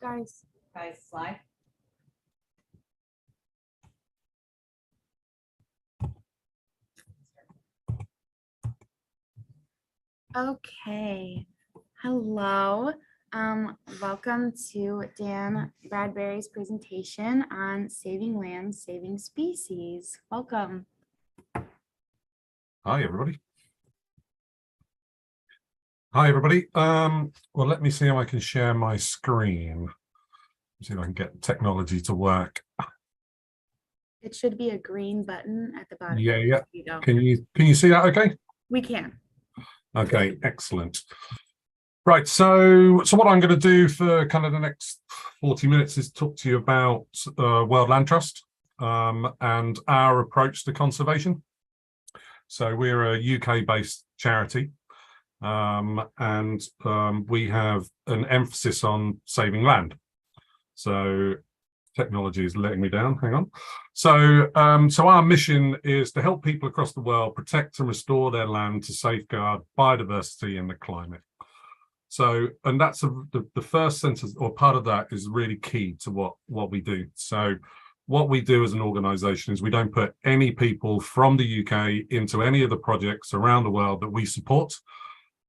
Guys, slide. okay. Hello. Welcome to Dan Bradbury's presentation on saving land, saving species. Welcome. Hi, everybody. Hi, everybody. Well, let me see how I can share my screen. See if I can get technology to work. It should be a green button at the bottom. Yeah. There you go. Can you see that okay? We can. Okay, excellent. Right, so what I'm going to do for kind of the next 40 minutes is talk to you about World Land Trust and our approach to conservation. So we're a UK-based charity, and we have an emphasis on saving land. So technology is letting me down. Hang on. So our mission is to help people across the world protect and restore their land to safeguard biodiversity and the climate. So, and that's the first sentence or part of that is really key to what we do. So what we do as an organization is we don't put any people from the UK into any of the projects around the world that we support.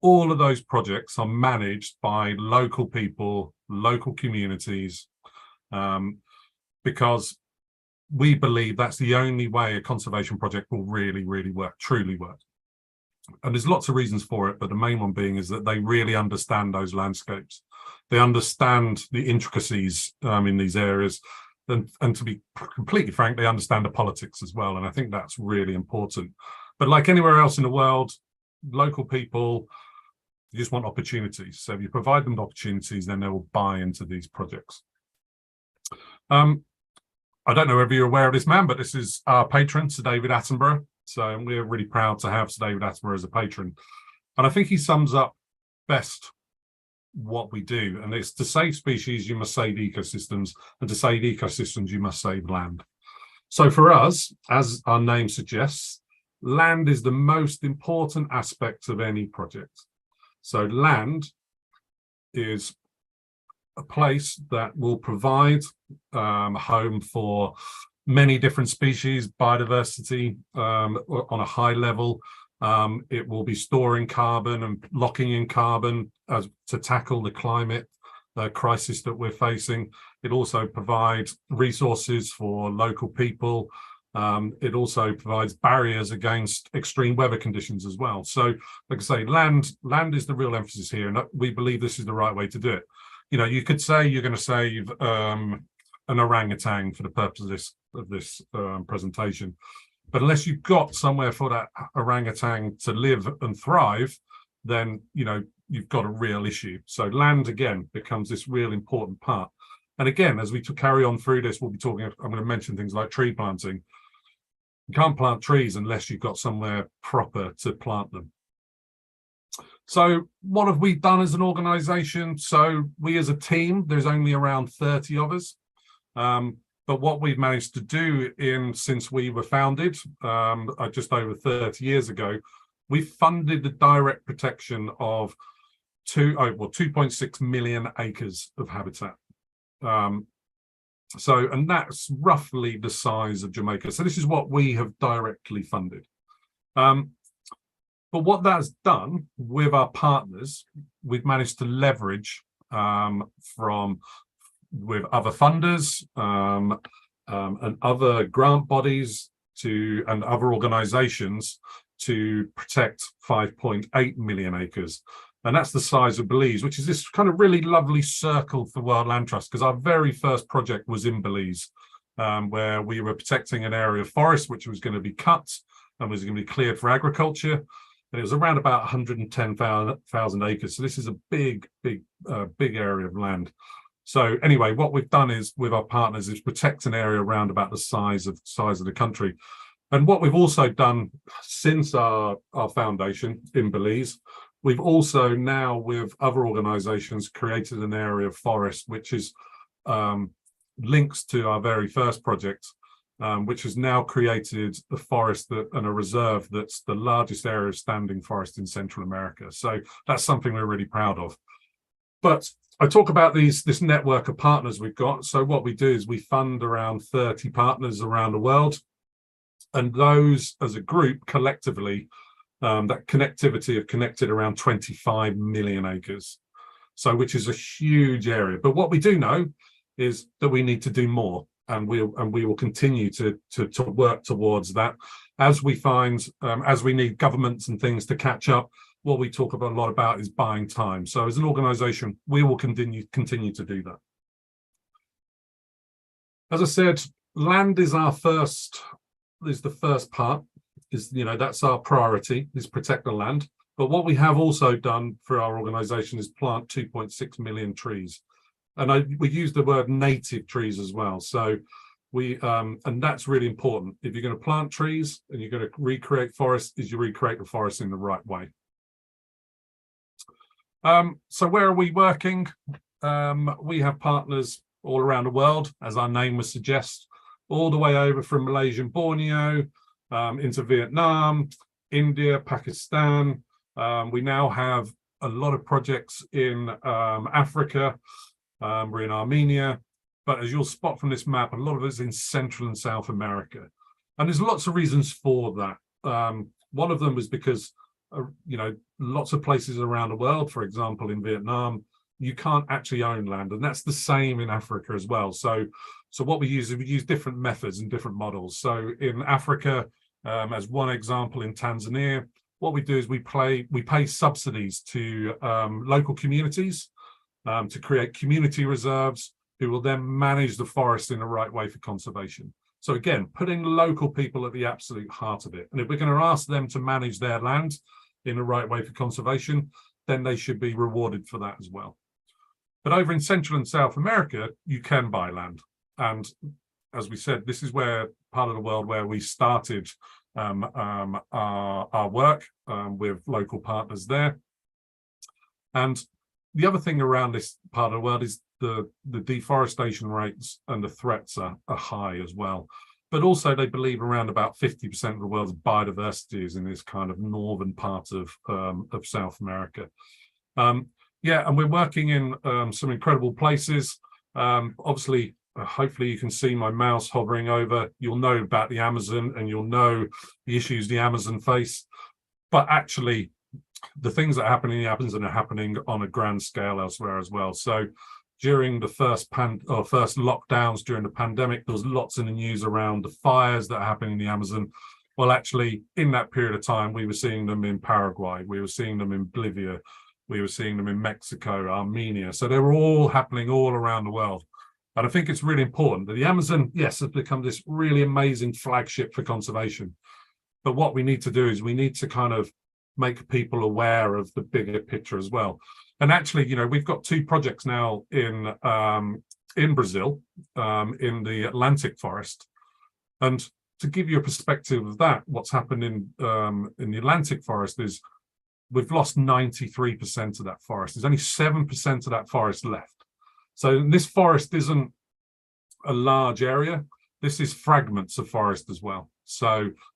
All of those projects are managed by local people, local communities, because we believe that's the only way a conservation project will really work, truly work. And there's lots of reasons for it, but the main one being is that they really understand those landscapes. They understand the intricacies in these areas, and to be completely frank, they understand the politics as well. And I think that's really important. But like anywhere else in the world, local people, you just want opportunities. So if you provide them opportunities, then they will buy into these projects. I don't know if you're aware of this man, but this is our patron, Sir David Attenborough. So we're really proud to have Sir David Attenborough as a patron. And I think he sums up best what we do. And it's to save species, you must save ecosystems. And to save ecosystems, you must save land. So for us, as our name suggests, land is the most important aspect of any project. So land is a place that will provide a home for many different species, biodiversity on a high level. It will be storing carbon and locking in carbon to tackle the climate crisis that we're facing. It also provides resources for local people. It also provides barriers against extreme weather conditions as well. So, like I say, land is the real emphasis here, and we believe this is the right way to do it. You know, you could say you're going to save an orangutan for the purpose of this presentation, but unless you've got somewhere for that orangutan to live and thrive, then you've got a real issue. So land again becomes this real important part. And again, as we carry on through this, we'll be talking. I'm going to mention things like tree planting. You can't plant trees unless you've got somewhere proper to plant them. So what have we done as an organization? So we as a team, there's only around 30 of us. But what we've managed to do since we were founded just over 30 years ago, we funded the direct protection of 2.6 million acres of habitat. And that's roughly the size of Jamaica. So this is what we have directly funded. But what that's done with our partners, we've managed to leverage with other funders and other grant bodies and other organizations to protect 5.8 million acres. And that's the size of Belize, which is this kind of really lovely circle for World Land Trust, because our very first project was in Belize, where we were protecting an area of forest which was going to be cut and was going to be cleared for agriculture. And it was around about 110,000 acres. So this is a big area of land. So anyway, what we've done is with our partners is protect an area around about the size of the country. And what we've also done since our foundation in Belize, we've also now with other organizations created an area of forest, which is links to our very first project. which has now created a forest and a reserve that's the largest area of standing forest in Central America. So that's something we're really proud of. But I talk about this network of partners we've got. So what we do is we fund around 30 partners around the world. And those as a group collectively, that connectivity have connected around 25 million acres. So which is a huge area. But what we do know is that we need to do more. And we will continue to work towards that as we find, as we need governments and things to catch up. What we talk about a lot about is buying time. So as an organization, we will continue to do that. As I said, land is the first part, that's our priority, is protect the land. But what we have also done for our organization is plant 2.6 million trees. And we use the word native trees as well. So and that's really important. If you're going to plant trees and you're going to recreate forests, you recreate the forest in the right way. So where are we working? We have partners all around the world, as our name would suggest, all the way over from Malaysia and Borneo, into Vietnam, India, Pakistan. We now have a lot of projects in Africa. We're in Armenia, but as you'll spot from this map, a lot of it's in Central and South America. And there's lots of reasons for that. One of them was because, lots of places around the world, for example, in Vietnam, you can't actually own land. And that's the same in Africa as well. So what we use different methods and different models. So in Africa, as one example, in Tanzania, what we do is we pay subsidies to local communities to create community reserves, who will then manage the forest in the right way for conservation. So again, putting local people at the absolute heart of it. And if we're going to ask them to manage their land in the right way for conservation, then they should be rewarded for that as well. But over in Central and South America, you can buy land. And as we said, this is where part of the world where we started our work with local partners there. And the other thing around this part of the world is the deforestation rates and the threats are high as well. But also they believe around about 50% of the world's biodiversity is in this kind of northern part of South America. And we're working in some incredible places. Obviously, hopefully you can see my mouse hovering over. You'll know about the Amazon and you'll know the issues the Amazon face. But actually, the things that happen in the Amazon are happening on a grand scale elsewhere as well. So during the first lockdowns during the pandemic, there was lots in the news around the fires that are happening in the Amazon. Well, actually, in that period of time, we were seeing them in Paraguay, we were seeing them in Bolivia, we were seeing them in Mexico, Armenia. So they were all happening all around the world. And I think it's really important that the Amazon, yes, has become this really amazing flagship for conservation. But what we need to do is we need to kind of make people aware of the bigger picture as well. And actually, we've got two projects now in Brazil, in the Atlantic forest. And to give you a perspective of that, what's happened in the Atlantic forest is we've lost 93% of that forest. There's only 7% of that forest left. So this forest isn't a large area. This is fragments of forest as well. So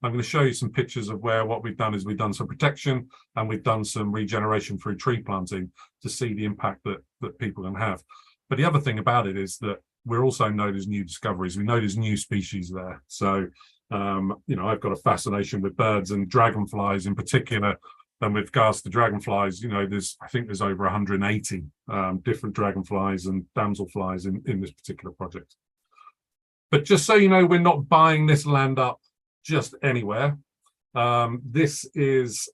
I'm going to show you some pictures of what we've done is we've done some protection and we've done some regeneration through tree planting to see the impact that people can have. But the other thing about it is that we're also know there's new discoveries. We know there's new species there. So, I've got a fascination with birds and dragonflies in particular. And with regards to dragonflies, I think there's over 180 different dragonflies and damselflies in this particular project. But just so you know, we're not buying this land up just anywhere. This is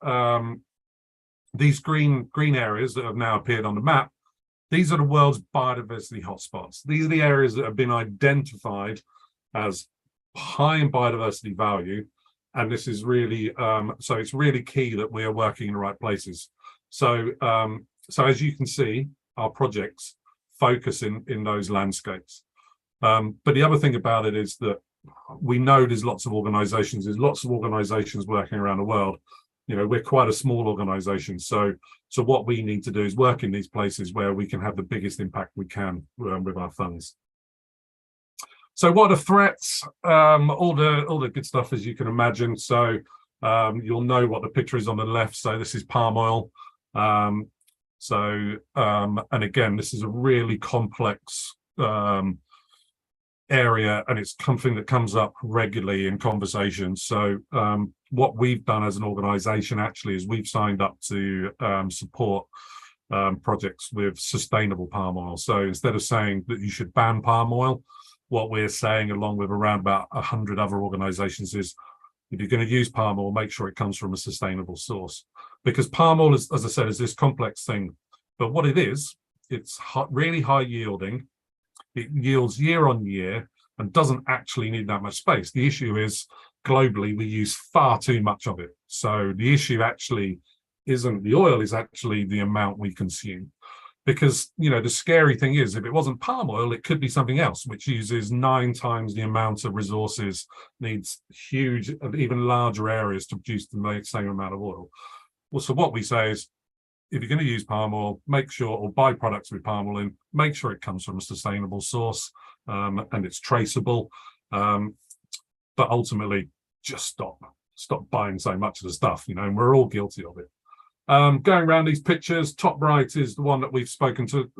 these green areas that have now appeared on the map. These are the world's biodiversity hotspots. These are the areas that have been identified as high in biodiversity value. And this is really, so it's really key that we are working in the right places. So, as you can see, our projects focus in those landscapes. But the other thing about it is that we know there's lots of organizations working around the world. We're quite a small organization. So what we need to do is work in these places where we can have the biggest impact we can with our funds. So what are threats? All the good stuff, as you can imagine. So you'll know what the picture is on the left. So this is palm oil. And again, this is a really complex area, and it's something that comes up regularly in conversations. So what we've done as an organization actually is we've signed up to support projects with sustainable palm oil. So instead of saying that you should ban palm oil, what we're saying, along with around about 100 other organizations, is if you're going to use palm oil, make sure it comes from a sustainable source. Because palm oil, as I said, is this complex thing. But what it is, it's really high yielding. It yields year on year and doesn't actually need that much space. The issue is, globally, we use far too much of it. So the issue actually isn't the oil, is actually the amount we consume. Because, you know, the scary thing is, if it wasn't palm oil, it could be something else, which uses 9 times the amount of resources, needs huge, even larger areas to produce the same amount of oil. Well, so what we say is, if you're going to use palm oil, make sure, or buy products with palm oil in, make sure it comes from a sustainable source and it's traceable. But ultimately, just stop buying so much of the stuff, you know, and we're all guilty of it. Going around these pictures, top right is the one that we've spoken to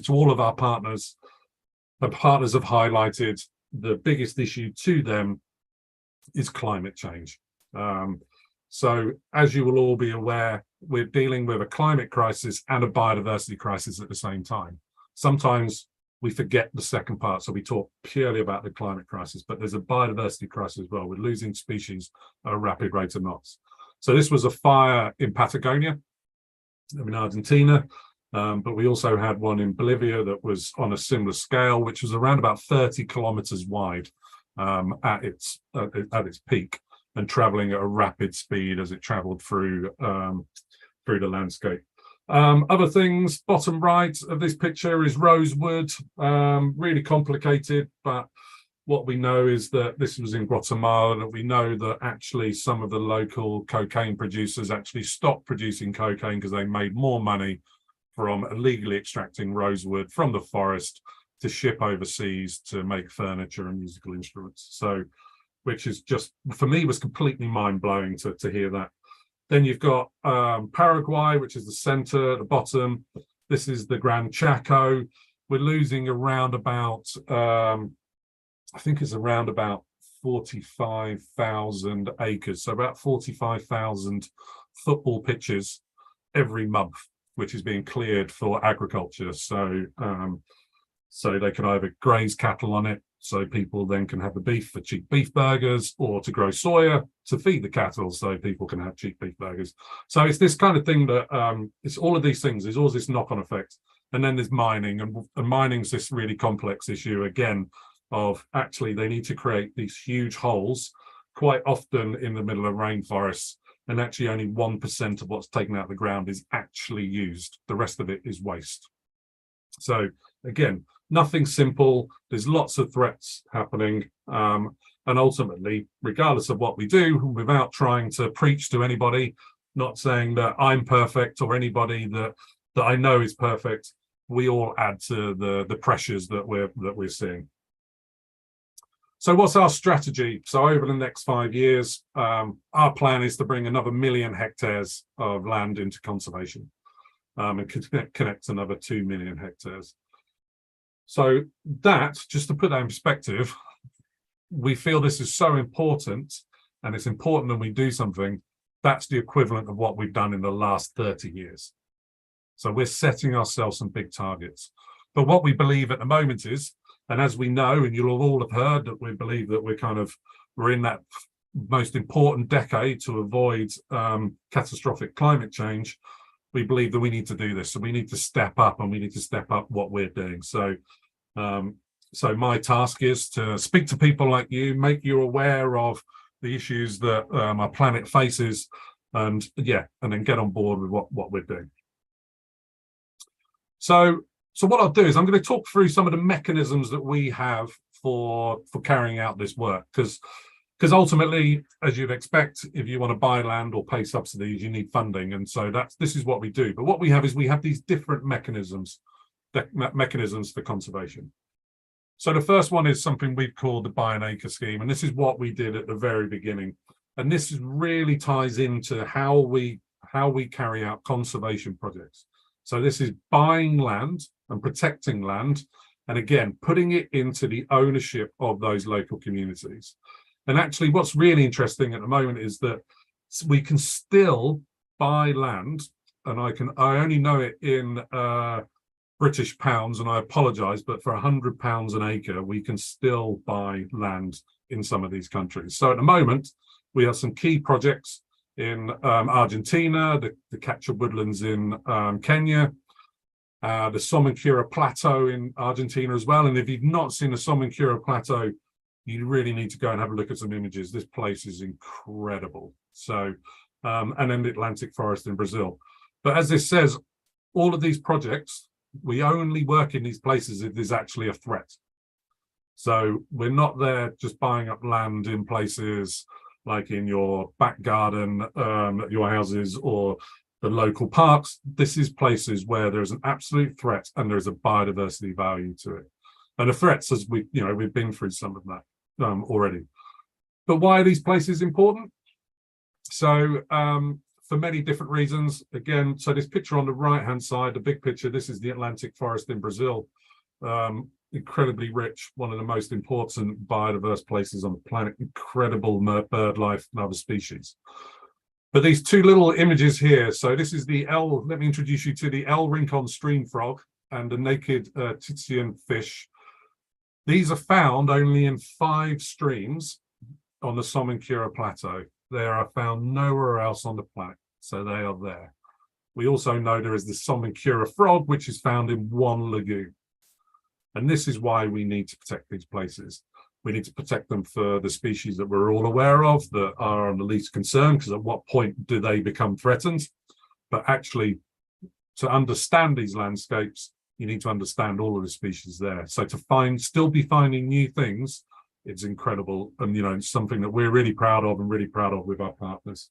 all of our partners. The partners have highlighted the biggest issue to them is climate change. So as you will all be aware, we're dealing with a climate crisis and a biodiversity crisis at the same time. Sometimes we forget the second part, so we talk purely about the climate crisis, but there's a biodiversity crisis as well. We're losing species at a rapid rate of knots. So this was a fire in Patagonia, in Argentina, but we also had one in Bolivia that was on a similar scale, which was around about 30 kilometers wide at its peak, and traveling at a rapid speed as it traveled through the landscape. Other things, bottom right of this picture is rosewood, really complicated, but what we know is that this was in Guatemala, that we know that actually some of the local cocaine producers actually stopped producing cocaine because they made more money from illegally extracting rosewood from the forest to ship overseas to make furniture and musical instruments. So, which is just, for me, was completely mind-blowing to hear that. Then you've got Paraguay, which is the center at the bottom. This is the Gran Chaco. We're losing around about, I think it's around about 45,000 acres, so about 45,000 football pitches every month, which is being cleared for agriculture. So, so they can either graze cattle on it, so people then can have the beef for cheap beef burgers, or to grow soya to feed the cattle, so people can have cheap beef burgers. So it's this kind of thing that it's all of these things. There's always this knock-on effect, and then there's mining, and mining's this really complex issue again. Of actually, they need to create these huge holes, quite often in the middle of rainforests, and actually only 1% of what's taken out of the ground is actually used. The rest of it is waste. So again, nothing simple. There's lots of threats happening, and ultimately, regardless of what we do, without trying to preach to anybody, not saying that I'm perfect or anybody that I know is perfect, we all add to the pressures that we're seeing. So what's our strategy? So over the next 5 years, our plan is to bring another 1 million hectares of land into conservation and connect another 2 million hectares. So that, just to put that in perspective, we feel this is so important, and it's important that we do something. That's the equivalent of what we've done in the last 30 years. So we're setting ourselves some big targets. But what we believe at the moment is, and as we know, and you'll all have heard, that we believe that we're in that most important decade to avoid catastrophic climate change. We believe that we need to do this. So we need to step up, and we need to step up what we're doing. So, so my task is to speak to people like you, make you aware of the issues that our planet faces, and then get on board with what we're doing. So what I'll do is I'm going to talk through some of the mechanisms that we have for carrying out this work, because ultimately, as you'd expect, if you want to buy land or pay subsidies, you need funding, and so this is what we do. But what we have is we have these different mechanisms for conservation. So the first one is something we've called the buy an acre scheme, and this is what we did at the very beginning. And this really ties into how we carry out conservation projects. So this is buying land and protecting land, and again, putting it into the ownership of those local communities. And actually, what's really interesting at the moment is that we can still buy land, and I only know it in British pounds, and I apologize, but for £100 an acre, we can still buy land in some of these countries. So at the moment, we have some key projects in Argentina, the captured woodlands in Kenya, the Somancura Plateau in Argentina as well. And if you've not seen the Somancura Plateau, you really need to go and have a look at some images. This place is incredible. So, and then the Atlantic forest in Brazil. But as this says, all of these projects, we only work in these places if there's actually a threat. So we're not there just buying up land in places like in your back garden, at your houses, or the local parks. This is places where there's an absolute threat and there's a biodiversity value to it. And the threats, as we've been through some of that already. But why are these places important? So for many different reasons. Again, so this picture on the right-hand side, the big picture, this is the Atlantic forest in Brazil. Incredibly rich, one of the most important biodiverse places on the planet, incredible bird life and other species. But these two little images here, so this is let me introduce you to the L. rincon stream frog and the naked Titian fish. These are found only in 5 streams on the Somancura Plateau. They are found nowhere else on the planet, so they are there. We also know there is the Somancura frog, which is found in 1 lagoon. And this is why we need to protect these places. We need to protect them for the species that we're all aware of, that are on the least concern, because at what point do they become threatened? But actually, to understand these landscapes, you need to understand all of the species there. So to still be finding new things, it's incredible. And, it's something that we're really proud of with our partners.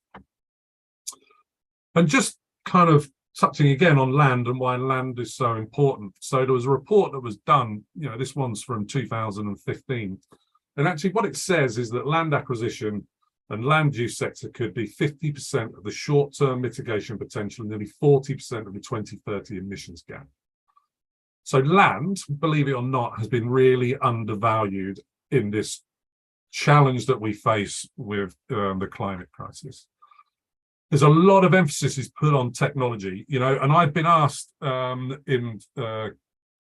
And just kind of touching again on land and why land is so important. So there was a report that was done, this one's from 2015. And actually what it says is that land acquisition and land use sector could be 50% of the short-term mitigation potential and nearly 40% of the 2030 emissions gap. So land, believe it or not, has been really undervalued in this challenge that we face with the climate crisis. There's a lot of emphasis is put on technology, and I've been asked when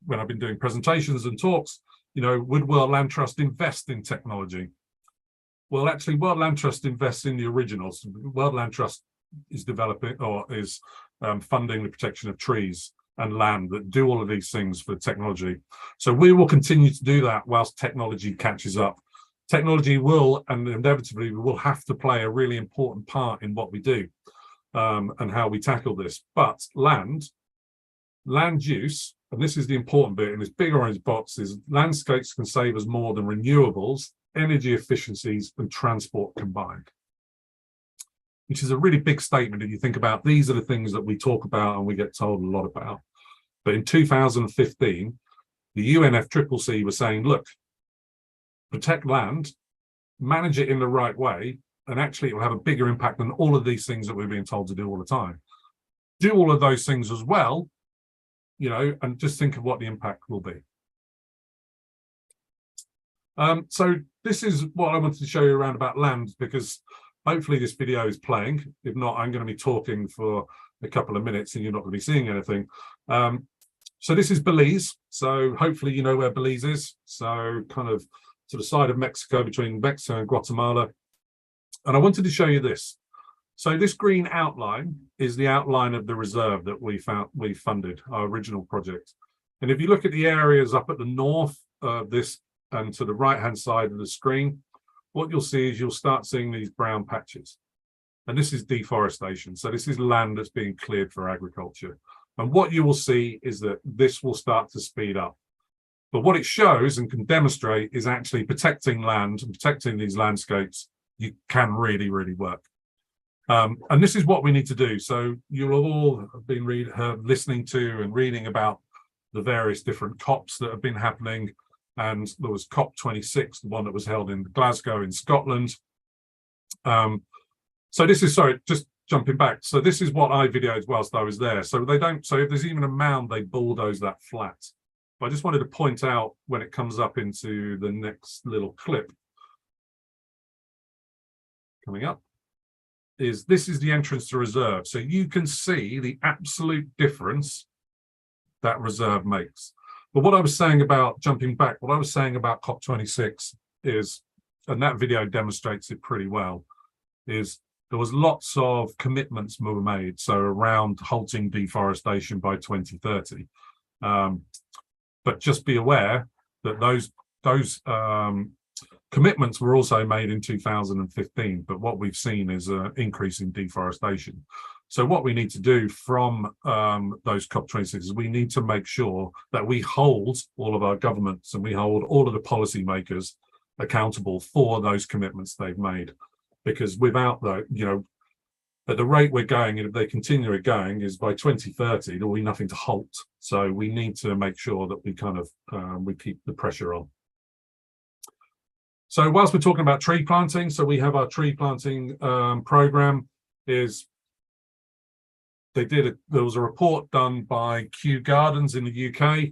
I've been doing presentations and talks, would World Land Trust invest in technology? Well, actually, World Land Trust invests in the originals. World Land Trust is developing or is funding the protection of trees and land that do all of these things for technology. So we will continue to do that whilst technology catches up. Technology will, and inevitably will have to play a really important part in what we do and how we tackle this. But land use, and this is the important bit in this big orange box, is landscapes can save us more than renewables, energy efficiencies, and transport combined. Which is a really big statement if you think about these are the things that we talk about and we get told a lot about. But in 2015, the UNFCCC was saying, look, protect land, manage it in the right way, and actually it will have a bigger impact than all of these things that we're being told to do all the time. Do all of those things as well, and just think of what the impact will be. So this is what I wanted to show you around about land, because hopefully this video is playing. If not, I'm going to be talking for a couple of minutes and you're not going to be seeing anything. So this is Belize. So hopefully you know where Belize is. So kind of to the side of Mexico, between Mexico and Guatemala. And I wanted to show you this. So this green outline is the outline of the reserve that we funded, our original project. And if you look at the areas up at the north of this and to the right-hand side of the screen, what you'll see is you'll start seeing these brown patches. And this is deforestation. So this is land that's being cleared for agriculture. And what you will see is that this will start to speed up. But what it shows and can demonstrate is actually protecting land and protecting these landscapes. You can really, really work. And this is what we need to do. So you'll all have been listening to and reading about the various different COPs that have been happening. and there was COP26, the one that was held in Glasgow in Scotland. So this is, sorry, just jumping back. So this is what I videoed whilst I was there. So they don't, so if there's even a mound, they bulldoze that flat. But I just wanted to point out when it comes up into the next little clip coming up, is this is the entrance to reserve. So you can see the absolute difference that reserve makes. But what I was saying about jumping back, what I was saying about COP26 is, and that video demonstrates it pretty well, is there was lots of commitments were made, so around halting deforestation by 2030. But just be aware that those commitments were also made in 2015, but what we've seen is an increase in deforestation. So what we need to do from those COP26 is we need to make sure that we hold all of our governments and we hold all of the policymakers accountable for those commitments they've made. Because without that, you know, at the rate we're going, and if they continue it going, is by 2030, there will be nothing to halt. So we need to make sure that we kind of, we keep the pressure on. So whilst we're talking about tree planting, so we have our tree planting program is, there was a report done by Kew Gardens in the UK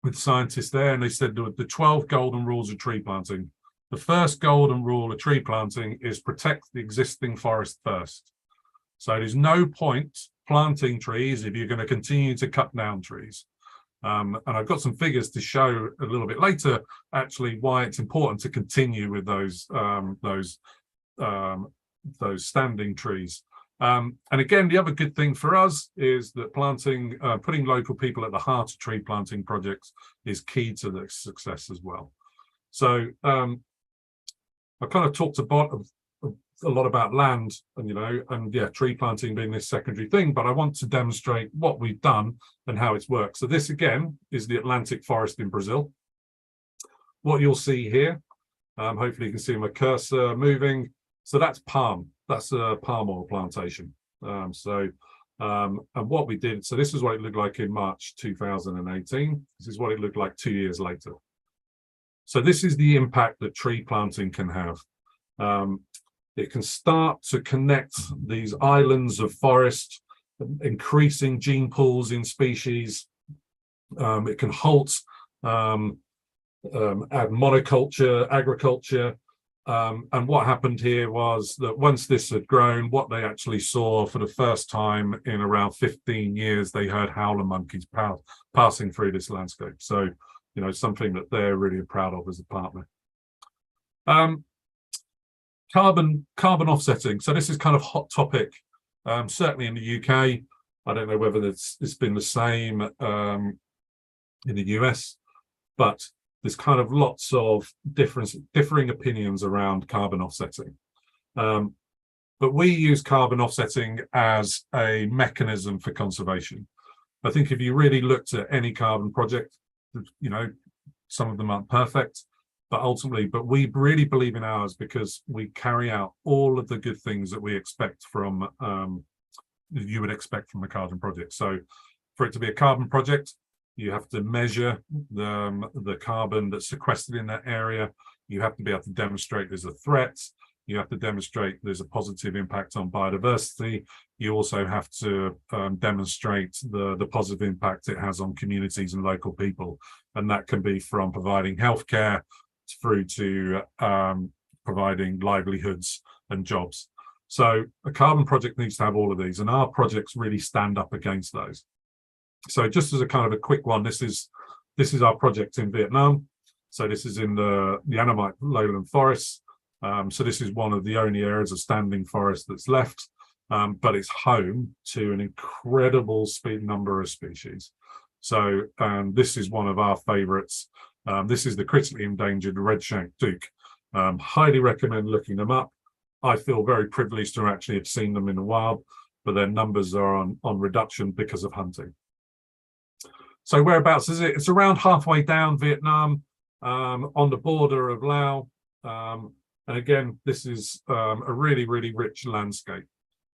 with scientists there, and they said the 12 golden rules of tree planting. The first golden rule of tree planting is protect the existing forest first. So there's no point planting trees if you're going to continue to cut down trees. And I've got some figures to show a little bit later, actually, why it's important to continue with those standing trees. And again, the other good thing for us is that planting, putting local people at the heart of tree planting projects is key to the success as well. So I kind of talked about a lot about land and, you know, and yeah, tree planting being this secondary thing, but I want to demonstrate what we've done and how it's worked. So this again is the Atlantic forest in Brazil. What you'll see here, hopefully you can see my cursor moving. So that's palm, that's a palm oil plantation. And what we did, so this is what it looked like in March 2018. This is what it looked like 2 years later. So this is the impact that tree planting can have. It can start to connect these islands of forest, increasing gene pools in species. It can halt add monoculture, agriculture. And what happened here was that once this had grown, what they actually saw for the first time in around 15 years, they heard howler monkeys passing through this landscape. So, you know, something that they're really proud of as a partner. Carbon offsetting. So this is kind of hot topic, certainly in the UK. I don't know whether it's been the same in the US, but there's kind of lots of differing opinions around carbon offsetting. But we use carbon offsetting as a mechanism for conservation. I think if you really looked at any carbon project, you know, some of them aren't perfect, but ultimately, but we really believe in ours because we carry out all of the good things that we expect from, you would expect from a carbon project. So for it to be a carbon project, you have to measure the carbon that's sequestered in that area. You have to be able to demonstrate there's a threat. You have to demonstrate there's a positive impact on biodiversity. You also have to demonstrate the positive impact it has on communities and local people. And that can be from providing healthcare through to providing livelihoods and jobs. So a carbon project needs to have all of these, and our projects really stand up against those. So just as a kind of a quick one, this is our project in Vietnam. So this is in the Annamite lowland forests. So this is one of the only areas of standing forest that's left, but it's home to an incredible number of species. So this is one of our favorites. This is the critically endangered red-shanked duke. Highly recommend looking them up. I feel very privileged to actually have seen them in the wild, but their numbers are on reduction because of hunting. So whereabouts is it? It's around halfway down Vietnam, on the border of Laos. And again, this is a really, really rich landscape.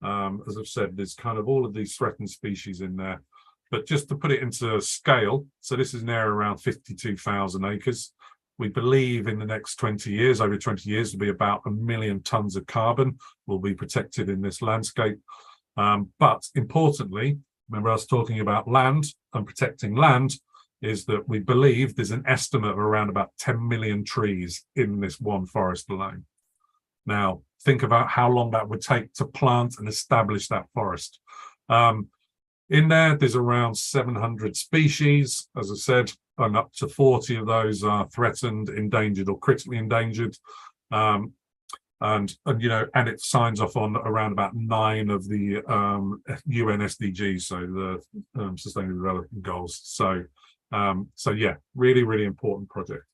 As I've said, there's kind of all of these threatened species in there. But just to put it into scale, so this is now around 52,000 acres. We believe in the next 20 years, over 20 years, to be about 1 million tons of carbon will be protected in this landscape. But importantly, remember I was talking about land and protecting land, is that we believe there's an estimate of around about 10 million trees in this one forest alone. Now, think about how long that would take to plant and establish that forest. In there's around 700 species, as I said, and up to 40 of those are threatened, endangered, or critically endangered. And it signs off on around about 9 of the UN SDGs, so the Sustainable Development Goals. So yeah, really, really important project.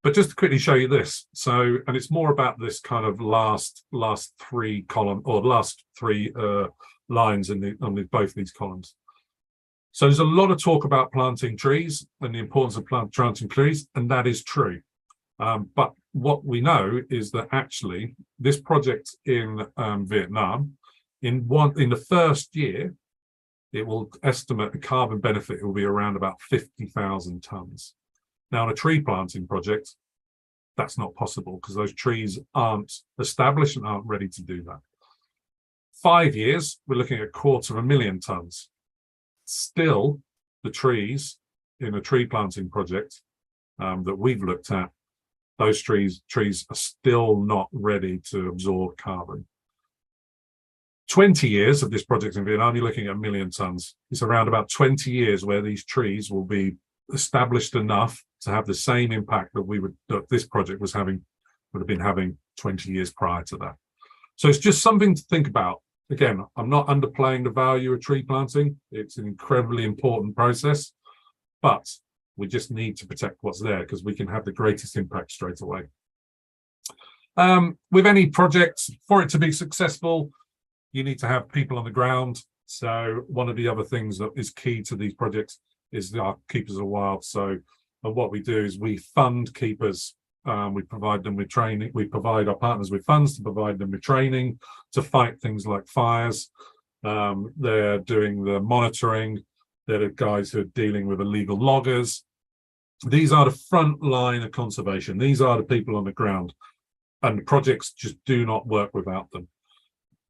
But just to quickly show you this, and it's more about this kind of last 3 column, or last 3 lines on both these columns. So there's a lot of talk about planting trees and the importance of planting trees, and that is true. But what we know is that actually this project in Vietnam, in the first year, it will estimate the carbon benefit will be around about 50,000 tons. Now, in a tree planting project, that's not possible because those trees aren't established and aren't ready to do that. 5 years, we're looking at 250,000 tons. Still, the trees in a tree planting project that we've looked at, those trees are still not ready to absorb carbon. 20 years of this project in Vietnam, you're looking at 1 million tons. It's around about 20 years where these trees will be established enough to have the same impact that this project would have been having 20 years prior to that. So it's just something to think about. Again, I'm not underplaying the value of tree planting. It's an incredibly important process, but we just need to protect what's there because we can have the greatest impact straight away. With any project, for it to be successful, you need to have people on the ground. So one of the other things that is key to these projects is our keepers of wild. So what we do is we fund keepers. We provide them with training. We provide our partners with funds to provide them with training to fight things like fires. They're doing the monitoring. They're the guys who are dealing with illegal loggers. These are the front line of conservation. These are the people on the ground, and the projects just do not work without them.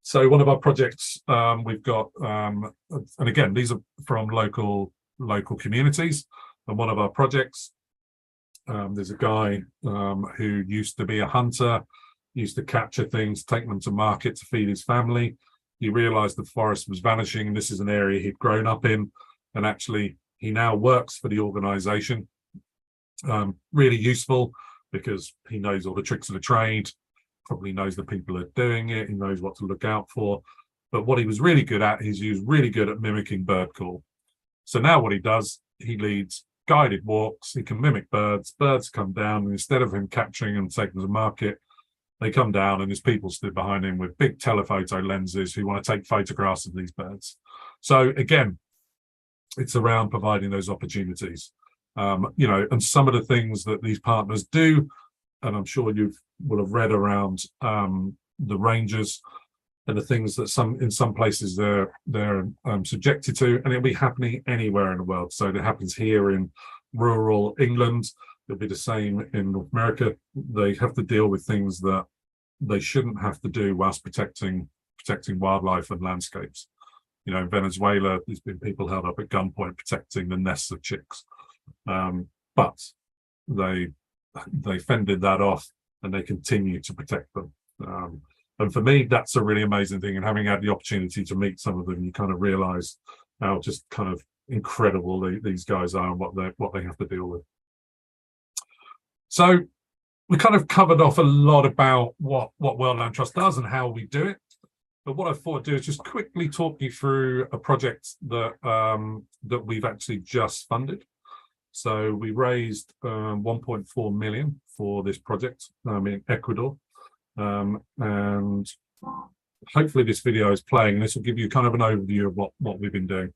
So one of our projects we've got, and again, these are from local communities. And one of our projects, there's a guy who used to be a hunter, used to capture things, take them to market to feed his family. He realized the forest was vanishing, and this is an area he'd grown up in. And actually, he now works for the organization. Really useful because he knows all the tricks of the trade, probably knows the people are doing it, he knows what to look out for. But what he was really good at is he was really good at mimicking bird call. So now what he does, he leads guided walks. He can mimic birds. Birds come down, and instead of him capturing and taking them to market, they come down, and there's people stood behind him with big telephoto lenses who want to take photographs of these birds. So again, it's around providing those opportunities. And some of the things that these partners do, and I'm sure you will have read around the rangers and the things that in some places they're subjected to, and it'll be happening anywhere in the world. So it happens here in rural England. It'll be the same in North America. They have to deal with things that they shouldn't have to do whilst protecting wildlife and landscapes. In Venezuela, there's been people held up at gunpoint protecting the nests of chicks. But they fended that off, and they continue to protect them. And for me, that's a really amazing thing. And having had the opportunity to meet some of them, you kind of realize how just kind of incredible these guys are and what they have to deal with. So we kind of covered off a lot about what World Land Trust does and how we do it. But what I thought I'd do is just quickly talk you through a project that we've actually just funded. So we raised 1.4 million for this project in Ecuador. And hopefully this video is playing, and this will give you kind of an overview of what we've been doing.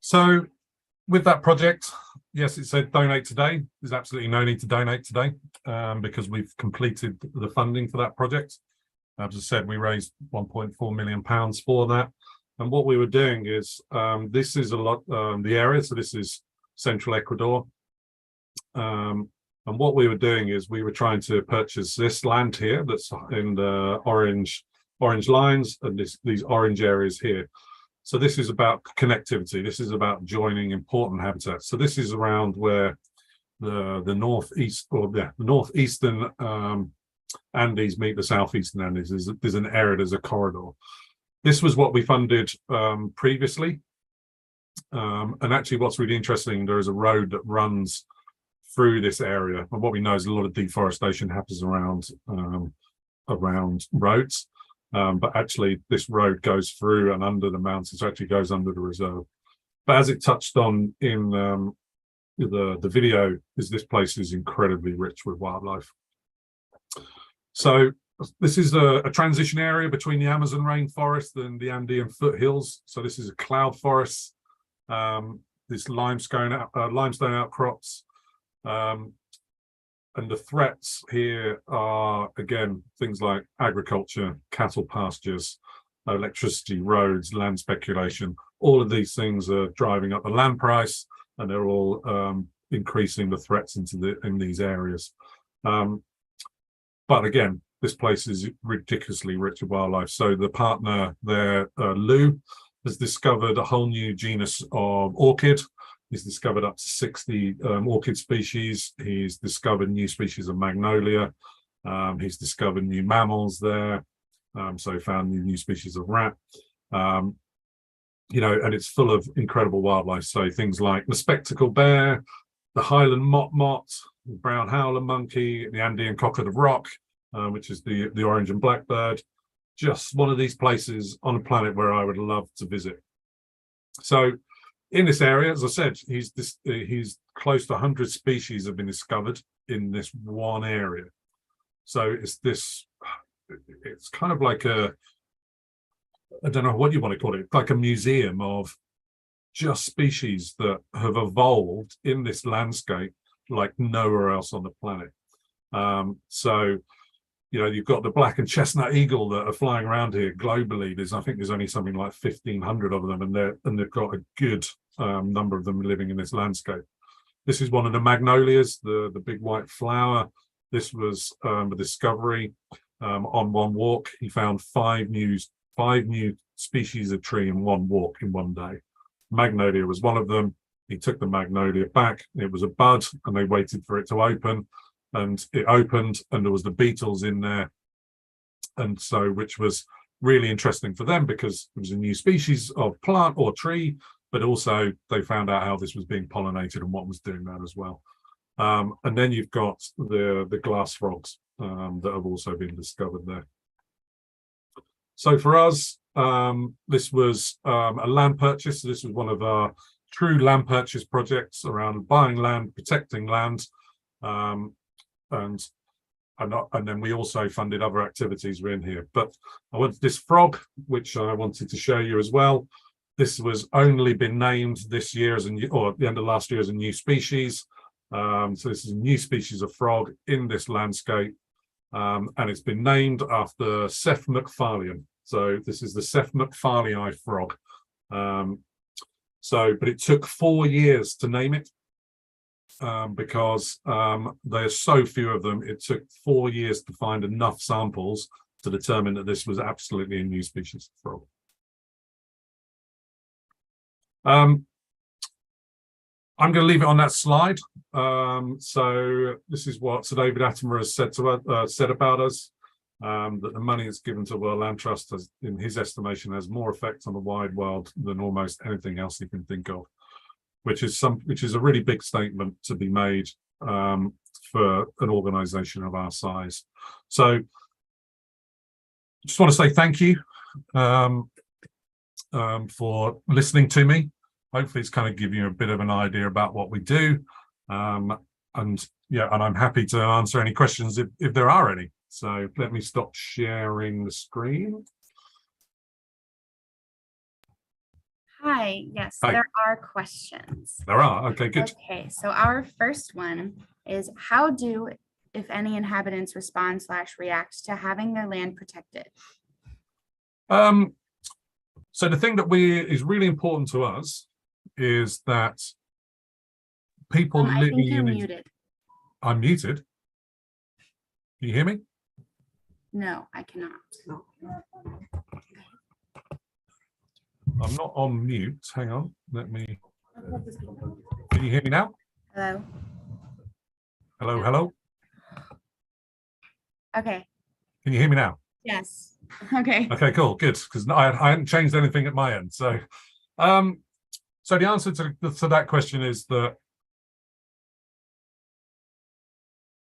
So with that project, yes, it said donate today. There's absolutely no need to donate today because we've completed the funding for that project. As I said, we raised £1.4 million for that. And what we were doing is, this is a lot, the area, so this is central Ecuador. And what we were doing is we were trying to purchase this land here that's in the orange lines and these orange areas here. So this is about connectivity. This is about joining important habitats. So this is around where the northeast, or the northeastern Andes meet the southeastern Andes. There's an area, there's a corridor. This was what we funded previously. And actually what's really interesting, there is a road that runs through this area. And what we know is a lot of deforestation happens around roads. But actually this road goes through and under the mountains, actually goes under the reserve. But as it touched on in the video, is this place is incredibly rich with wildlife. So this is a transition area between the Amazon rainforest and the Andean foothills. So this is a cloud forest, this limestone outcrops. And the threats here are, again, things like agriculture, cattle pastures, electricity, roads, land speculation. All of these things are driving up the land price, and they're all increasing the threats in these areas. But again, this place is ridiculously rich with wildlife. So the partner there, Lou, has discovered a whole new genus of orchid. He's discovered up to 60 orchid species. He's discovered new species of magnolia. He's discovered new mammals there. So he found new species of rat. You know, and it's full of incredible wildlife. So things like the spectacle bear, the Highland mot, the brown howler monkey, the Andean cockle of rock, which is the orange and blackbird. Just one of these places on a planet where I would love to visit. So in this area, as I said, he's close to 100 species have been discovered in this one area. So it's kind of like I don't know what you want to call it, like a museum of just species that have evolved in this landscape like nowhere else on the planet. So, you know, you've got the black and chestnut eagle that are flying around here globally. I think there's only something like 1,500 of them, and they've got a good number of them living in this landscape. This is one of the magnolias, the big white flower. This was a discovery on one walk. He found five new species of tree in one walk in one day. Magnolia was one of them. He took the magnolia back. It was a bud, and they waited for it to open. And it opened, and there was the beetles in there, and so which was really interesting for them because it was a new species of plant or tree, but also they found out how this was being pollinated and what was doing that as well. And then you've got the glass frogs that have also been discovered there. So for us, this was a land purchase. This was one of our true land purchase projects around buying land, protecting land. And then we also funded other activities within here. But I wanted this frog, which I wanted to show you as well. This was only been named this year or at the end of last year as a new species. So this is a new species of frog in this landscape, and it's been named after Seth MacFarlane. So this is the Seth MacFarlane frog. But it took 4 years to name it. Because there's so few of them, it took 4 years to find enough samples to determine that this was absolutely a new species of frog. I'm going to leave it on that slide. So this is what Sir David Attenborough has said about us, that the money that's given to World Land Trust, has, in his estimation, has more effect on the wide world than almost anything else he can think of. Which is a really big statement to be made for an organization of our size. So just want to say thank you for listening to me. Hopefully it's kind of give you a bit of an idea about what we do. And I'm happy to answer any questions if there are any. So let me stop sharing the screen. Hi, yes, Hi, there are questions. there are. Okay, good. Okay, so our first one is how do, if any, inhabitants respond / react to having their land protected? Um, so the thing that is really important to us is that people I think living you're in these. muted. I'm muted. Can you hear me? No, I cannot. I'm not on mute. Hang on. Let me. Can you hear me now? Hello? Hello, hello. Okay, Can you hear me now? yes. Okay. Okay, cool, good. Because I hadn't changed anything at my end. Um, so the answer to that question is that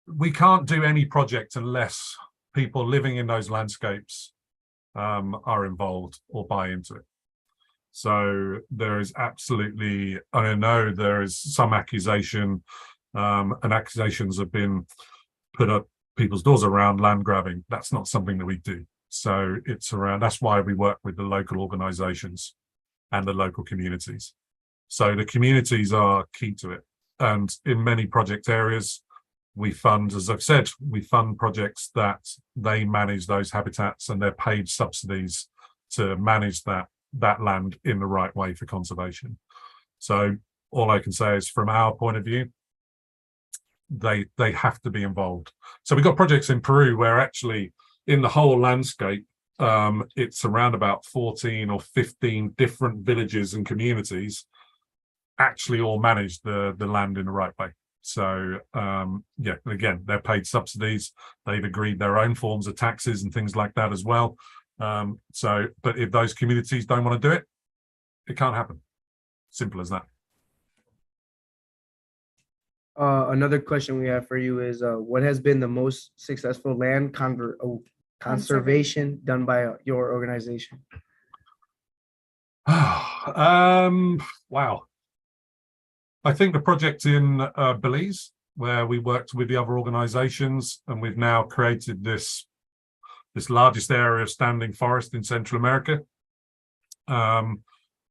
we can't do any project unless people living in those landscapes are involved or buy into it. So there is absolutely, I know there is some accusation, and accusations have been put up people's doors around land grabbing. That's not something that we do. So it's around, that's why we work with the local organizations and the local communities. So the communities are key to it. And in many project areas, we fund, as I've said, we fund projects that they manage those habitats and they're paid subsidies to manage that land in the right way for conservation. So all I can say is from our point of view, they have to be involved. So we've got projects in Peru where actually in the whole landscape, it's around about 14 or 15 different villages and communities actually all manage the land in the right way. So yeah, again, they're paid subsidies. They've agreed their own forms of taxes and things like that as well. But if those communities don't want to do it, it can't happen. Simple as that. Another question we have for you is what has been the most successful land conservation done by your organization? Wow. I think the project in Belize, where we worked with the other organizations, and we've now created this largest area of standing forest in Central America. I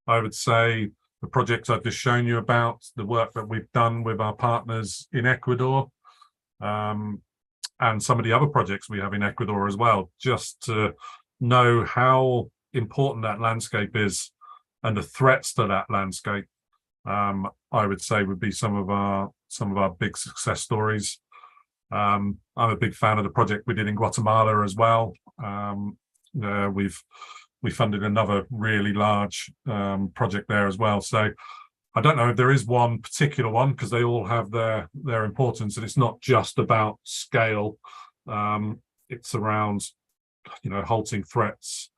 would say the projects I've just shown you about, the work that we've done with our partners in Ecuador, and some of the other projects we have in Ecuador as well, just to know how important that landscape is and the threats to that landscape. I would say would be some of our big success stories. I'm a big fan of the project we did in Guatemala as well. We funded another really large project there as well. So I don't know if there is one particular one because they all have their importance, and it's not just about scale. It's around, halting threats.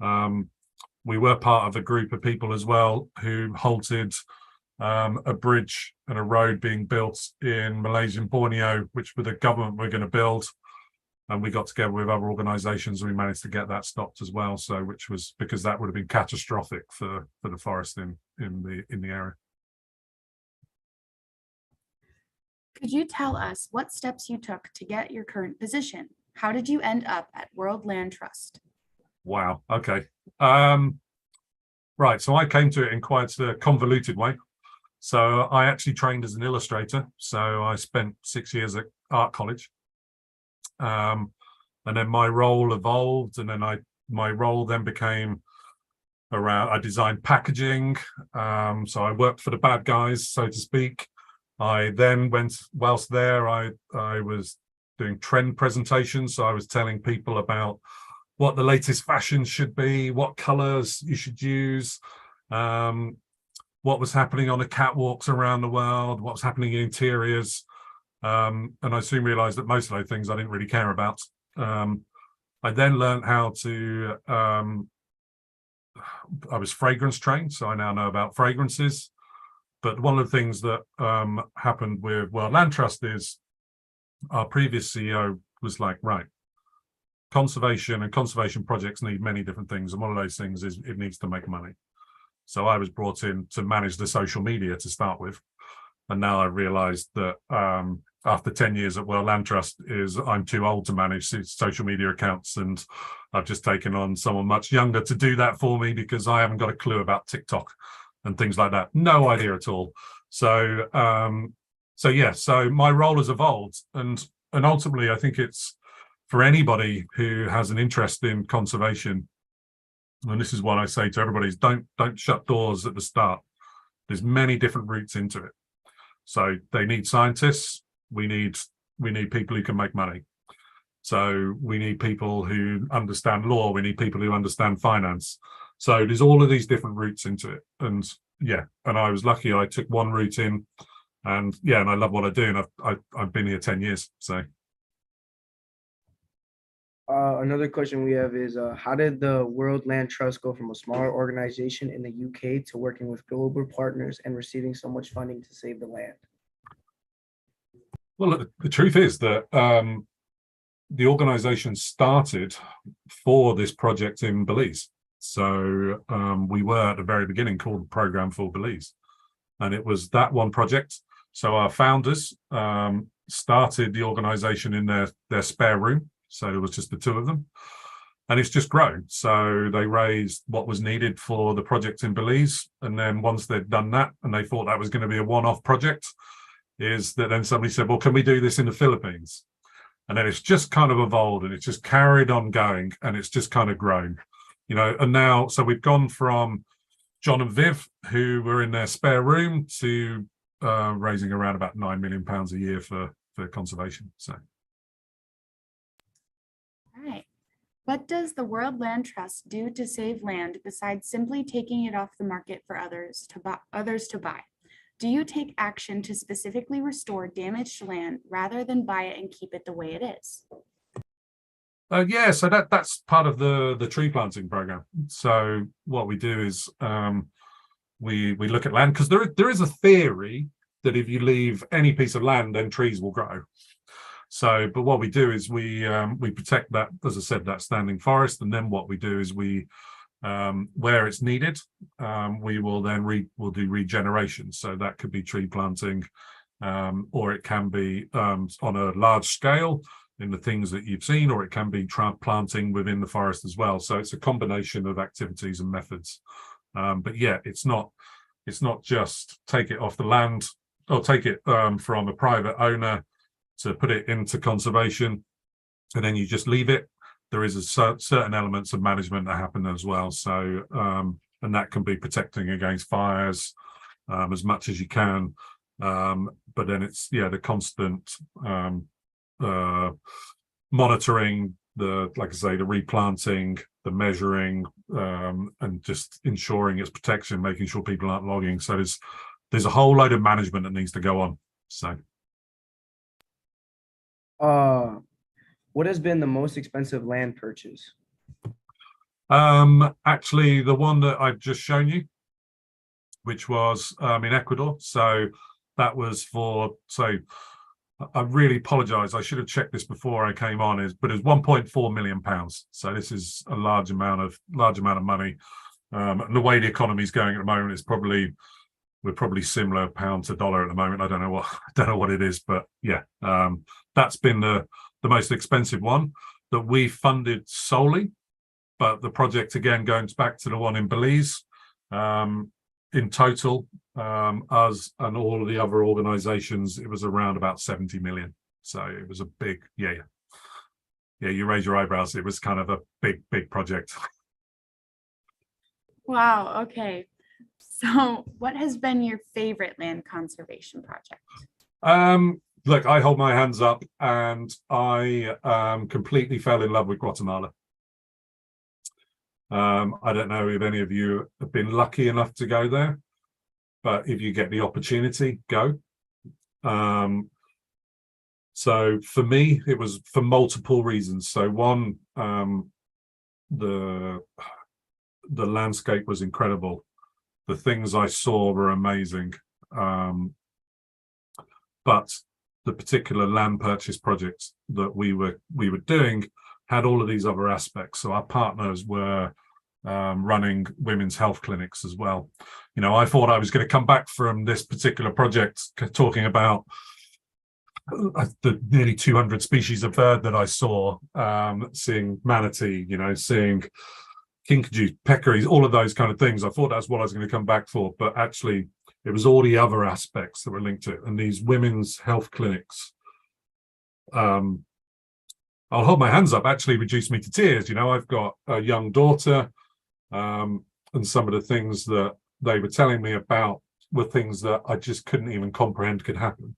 We were part of a group of people as well who halted a bridge and a road being built in Malaysian Borneo, which the government were going to build. And we got together with other organizations and we managed to get that stopped as well. So, which was because that would have been catastrophic for the forest in the area. Could you tell us what steps you took to get your current position? How did you end up at World Land Trust? Wow. Okay. Right. So I came to it in quite a convoluted way. So I actually trained as an illustrator. So I spent 6 years at art college. And then my role evolved, and then my role then became around, I designed packaging. So I worked for the bad guys, so to speak. I then whilst there, I was doing trend presentations. So I was telling people about what the latest fashions should be, what colors you should use, what was happening on the catwalks around the world, what's happening in interiors. And I soon realized that most of those things I didn't really care about. I then learned how to, I was fragrance trained, so I now know about fragrances. But one of the things that happened with World Land Trust is our previous CEO was like, right, conservation and conservation projects need many different things. And one of those things is it needs to make money. So I was brought in to manage the social media to start with. And now I realized that after 10 years at World Land Trust is I'm too old to manage social media accounts, and I've just taken on someone much younger to do that for me because I haven't got a clue about TikTok and things like that. No idea at all. So so my role has evolved, and ultimately I think it's for anybody who has an interest in conservation, and this is what I say to everybody, is don't shut doors at the start. There's many different routes into it. So they need scientists. We need people who can make money. So we need people who understand law. We need people who understand finance. So there's all of these different routes into it. And and I was lucky I took one route in, and I love what I do. And I've been here 10 years. So another question we have is, how did the World Land Trust go from a smaller organization in the UK to working with global partners and receiving so much funding to save the land? Well, the truth is that the organization started for this project in Belize. So we were at the very beginning called the Program for Belize. And it was that one project. So our founders started the organization in their spare room. So it was just the two of them. And it's just grown. So they raised what was needed for the project in Belize. And then once they'd done that, and they thought that was going to be a one-off project, is that then somebody said, well, can we do this in the Philippines? And then it's just kind of evolved, and it's just carried on going, and it's just kind of grown, and now, so we've gone from John and Viv, who were in their spare room, to raising around about £9 million a year for conservation. So. All right. What does the World Land Trust do to save land besides simply taking it off the market for others to buy? Do you take action to specifically restore damaged land rather than buy it and keep it the way it is? So that's part of the tree planting program. So what we do is we look at land, because there is a theory that if you leave any piece of land, then trees will grow. So, but what we do is we protect that, as I said, that standing forest, and then what we do is we where it's needed, we will then we'll do regeneration. So that could be tree planting, or it can be on a large scale in the things that you've seen, or it can be planting within the forest as well. So it's a combination of activities and methods. But it's not just take it off the land or take it from a private owner to put it into conservation and then you just leave it. There is a certain elements of management that happen as well. So, and that can be protecting against fires as much as you can. But then it's, the constant monitoring, like I say, the replanting, the measuring, and just ensuring its protection, making sure people aren't logging. So there's a whole load of management that needs to go on. So. What has been the most expensive land purchase? Actually, the one that I've just shown you, which was in Ecuador. So that was I really apologize. I should have checked this before I came on, but it's £1.4 million. So this is a large amount of money. And the way the economy is going at the moment is we're probably similar pound to dollar at the moment. I don't know what it is, but that's been the most expensive one that we funded solely. But the project, again, going back to the one in Belize, in total, us and all of the other organizations, it was around about 70 million. So it was a big, you raise your eyebrows. It was kind of a big project. Wow. Okay. So what has been your favorite land conservation project? Look, I hold my hands up, and I completely fell in love with Guatemala. I don't know if any of you have been lucky enough to go there, but if you get the opportunity, go. So for me, it was for multiple reasons. So one, the landscape was incredible. The things I saw were amazing. But the particular land purchase projects that we were doing had all of these other aspects. So our partners were running women's health clinics as well. I thought I was going to come back from this particular project talking about the nearly 200 species of bird that I saw, seeing manatee, seeing kinkajou, peccaries, all of those kind of things. I thought that's what I was going to come back for, but actually it was all the other aspects that were linked to it. And these women's health clinics, I'll hold my hands up, actually reduced me to tears. I've got a young daughter, and some of the things that they were telling me about were things that I just couldn't even comprehend could happen.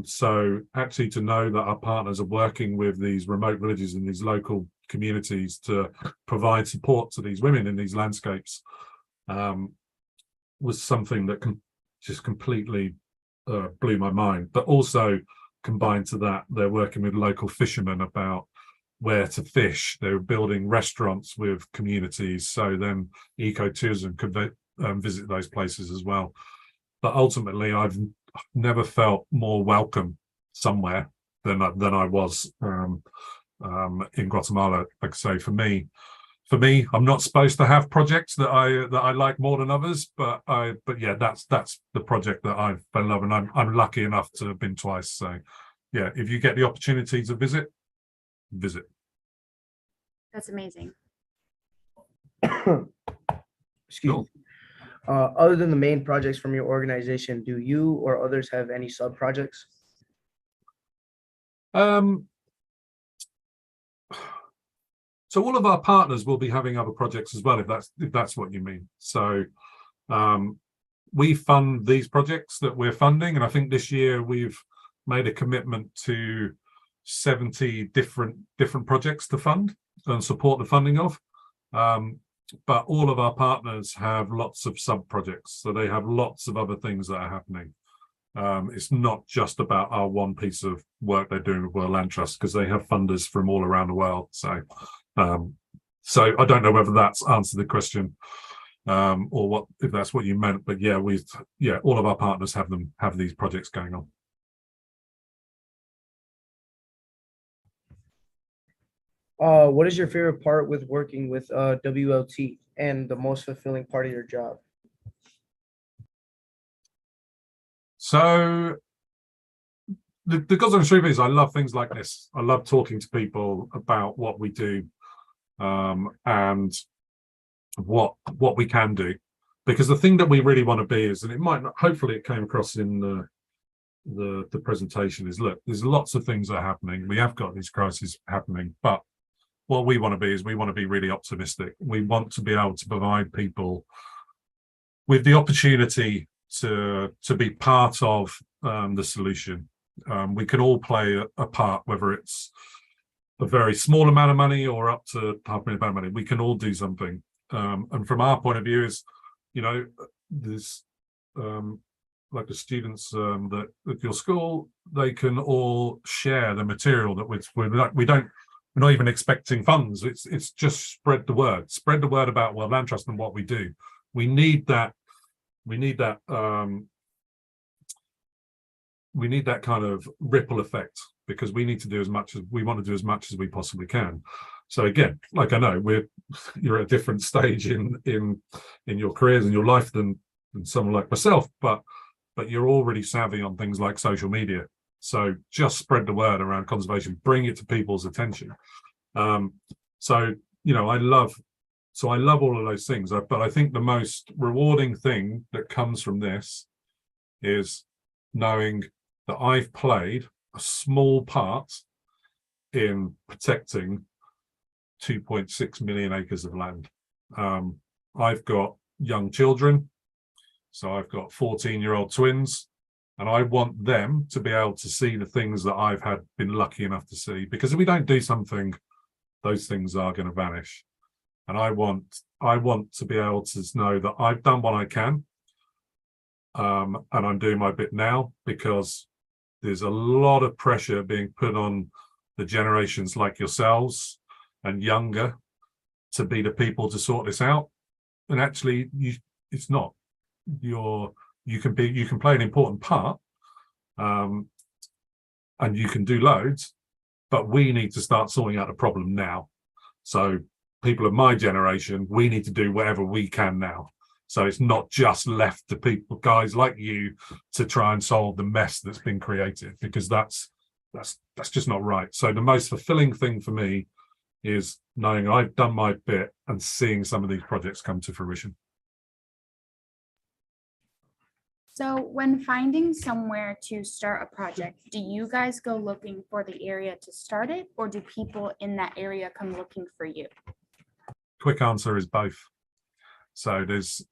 So actually to know that our partners are working with these remote villages and these local communities to provide support to these women in these landscapes was something that just completely blew my mind. But also combined to that, they're working with local fishermen about where to fish. They're building restaurants with communities, so then ecotourism could visit those places as well. But ultimately, I've never felt more welcome somewhere than I was in Guatemala. Like I say, for me, I'm not supposed to have projects that I like more than others, but yeah, that's the project that I've been loving. I'm lucky enough to have been twice. So yeah, if you get the opportunity to visit. That's amazing. Excuse me. Other than the main projects from your organization, do you or others have any sub projects? So all of our partners will be having other projects as well, if that's what you mean. So we fund these projects that we're funding, and I think this year we've made a commitment to 70 different projects to fund and support the funding of. But all of our partners have lots of sub projects, so they have lots of other things that are happening. It's not just about our one piece of work they're doing with World Land Trust, because they have funders from all around the world. So I don't know whether that's answered the question, or what, if that's what you meant. But yeah, all of our partners have these projects going on. What is your favorite part with working with WLT and the most fulfilling part of your job? So the God's honest truth is, I love things like this. I love talking to people about what we do, and what we can do, because the thing that we really want to be is, and it might not, hopefully it came across in the presentation, is, look, there's lots of things that are happening. We have got these crises happening, but what we want to be is, we want to be really optimistic. We want to be able to provide people with the opportunity to be part of the solution. We can all play a part, whether it's a very small amount of money or up to £500,000 money. We can all do something. And from our point of view is, there's like the students that at your school, they can all share the material that we're not even expecting funds. It's just spread the word about World Land Trust and what we do. We need that kind of ripple effect, because we need to do as much as we want to do, as much as we possibly can. So again, like, I know you're at a different stage in your careers and your life than someone like myself, but you're already savvy on things like social media. So just spread the word around conservation, bring it to people's attention. I love all of those things. But I think the most rewarding thing that comes from this is knowing that I've played a small part in protecting 2.6 million acres of land. I've got young children, so I've got 14-year-old twins, and I want them to be able to see the things that I've been lucky enough to see, because if we don't do something, those things are going to vanish. And I want to be able to know that I've done what I can, and I'm doing my bit now, because there's a lot of pressure being put on the generations like yourselves and younger to be the people to sort this out. And actually, it's not. You can play an important part, and you can do loads, but we need to start sorting out the problem now. So people of my generation, we need to do whatever we can now. So it's not just left to people, guys like you, to try and solve the mess that's been created, because that's just not right. So the most fulfilling thing for me is knowing I've done my bit and seeing some of these projects come to fruition. So when finding somewhere to start a project, do you guys go looking for the area to start it, or do people in that area come looking for you? Quick answer is both. So there's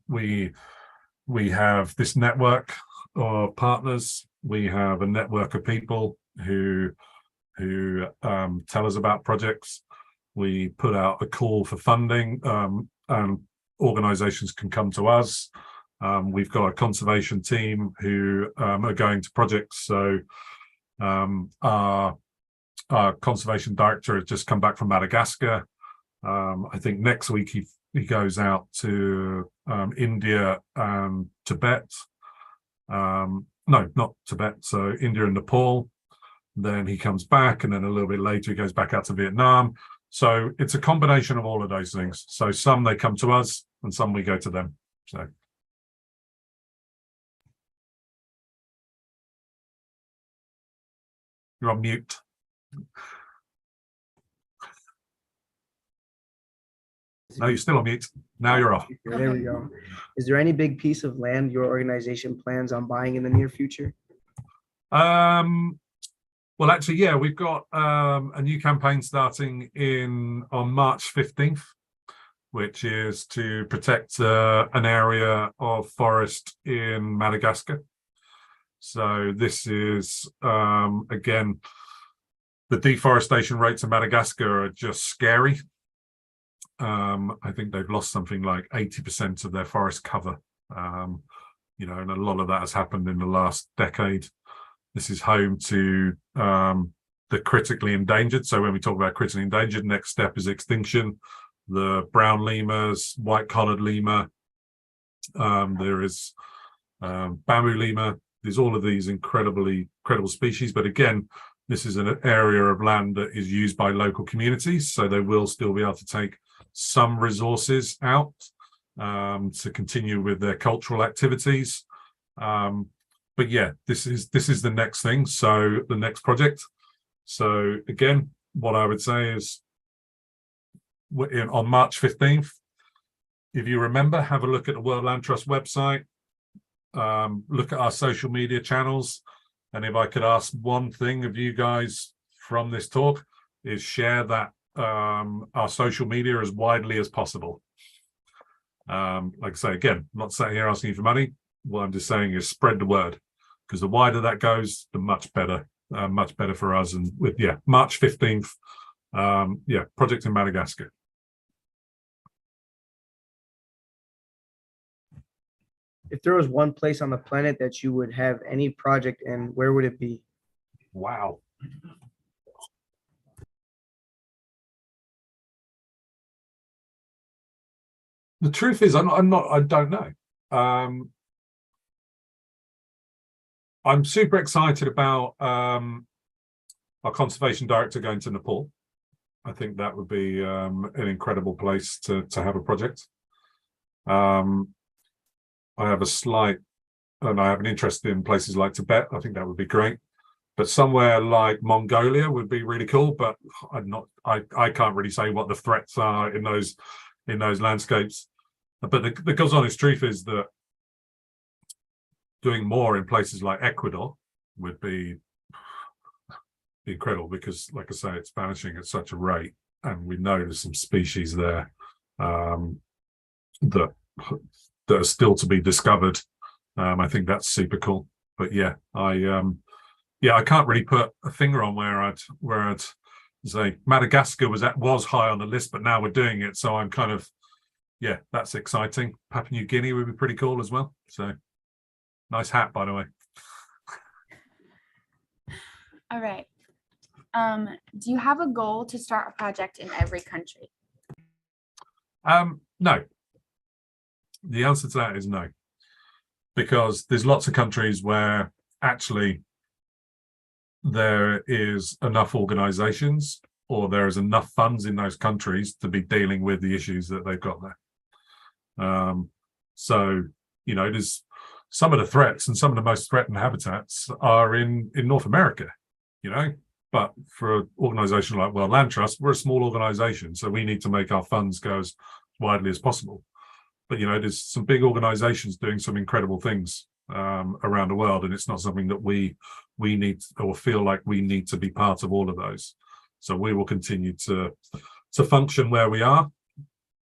we have this network of partners. We have a network of people who tell us about projects. We put out a call for funding, and organizations can come to us. We've got a conservation team who are going to projects. So our conservation director has just come back from Madagascar. I think next week he goes out to India and Tibet. No, not Tibet. So India and Nepal. Then he comes back, and then a little bit later he goes back out to Vietnam. So it's a combination of all of those things. So some they come to us, and some we go to them. So. You're on mute. No, you're still on mute. Now you're off. There we go. Is there any big piece of land your organization plans on buying in the near future? Well, actually, yeah, we've got a new campaign starting on March 15th, which is to protect an area of forest in Madagascar. So this is, again, the deforestation rates in Madagascar are just scary. I think they've lost something like 80% of their forest cover, and a lot of that has happened in the last decade. This is home to the critically endangered. So when we talk about critically endangered, next step is extinction. The brown lemurs, white-collared lemur. There is bamboo lemur. There's all of these incredible species. But again, this is an area of land that is used by local communities. So they will still be able to take some resources out to continue with their cultural activities. But yeah, this is the next thing. So the next project. So again, what I would say is on March 15th, if you remember, have a look at the World Land Trust website, look at our social media channels. And if I could ask one thing of you guys from this talk, is share that our social media as widely as possible. Like I say, again, I'm not sitting here asking you for money. What I'm just saying is spread the word, because the wider that goes, the much better for us. And with March 15th, project in Madagascar. If there was one place on the planet that you would have any project in, where would it be? Wow. The truth is, I don't know. I'm super excited about our conservation director going to Nepal. I think that would be an incredible place to have a project. I have an interest in places like Tibet. I think that would be great. But somewhere like Mongolia would be really cool. But I can't really say what the threats are in those landscapes. But the honest truth is that doing more in places like Ecuador would be incredible, because, like I say, it's vanishing at such a rate, and we know there's some species there that are still to be discovered. I think that's super cool. But I can't really put a finger on where I'd say Madagascar was high on the list, but now we're doing it, so I'm kind of, that's exciting. Papua New Guinea would be pretty cool as well. So nice hat, by the way. All right. Do you have a goal to start a project in every country? No. The answer to that is no, because there's lots of countries where actually there is enough organizations, or there is enough funds in those countries to be dealing with the issues that they've got there. So, there's some of the threats and some of the most threatened habitats are in North America, but for an organization like World Land Trust, we're a small organization, so we need to make our funds go as widely as possible. But there's some big organizations doing some incredible things around the world, and it's not something that we need or feel like we need to be part of all of those. So we will continue to function where we are.